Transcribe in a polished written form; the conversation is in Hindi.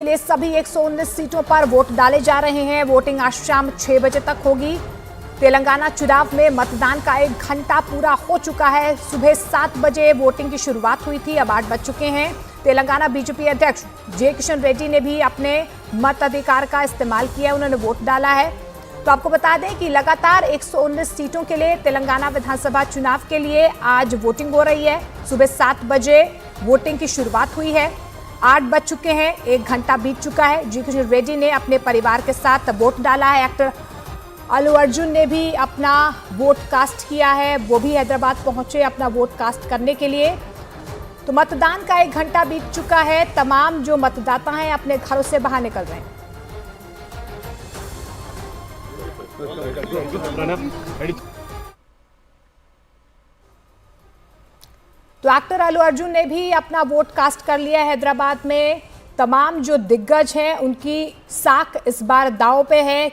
लिए सभी 119 सीटों पर वोट डाले जा रहे हैं। वोटिंग आज शाम 6 बजे तक होगी। तेलंगाना चुनाव में मतदान का 1 घंटा पूरा हो चुका है। सुबह 7 बजे वोटिंग की शुरुआत हुई थी, अब 8 बज चुके हैं। तेलंगाना बीजेपी अध्यक्ष जे किशन रेड्डी ने भी अपने मताधिकार का इस्तेमाल किया, उन्होंने वोट डाला है। तो आपको बता दें कि लगातार 119 सीटों के लिए तेलंगाना विधानसभा चुनाव के लिए आज वोटिंग हो रही है। सुबह 7 बजे वोटिंग की शुरुआत हुई है, 8 बज चुके हैं, 1 घंटा बीत चुका है। जी किशन रेड्डी ने अपने परिवार के साथ वोट डाला है। एक्टर अल्लू अर्जुन ने भी अपना वोट कास्ट किया है, वो भी हैदराबाद पहुंचे अपना वोट कास्ट करने के लिए। तो मतदान का 1 घंटा बीत चुका है। तमाम जो मतदाता हैं अपने घरों से बाहर निकल रहे हैं। तो एक्टर अल्लू अर्जुन ने भी अपना वोट कास्ट कर लिया है हैदराबाद में। तमाम जो दिग्गज हैं उनकी साख इस बार दांव पे है।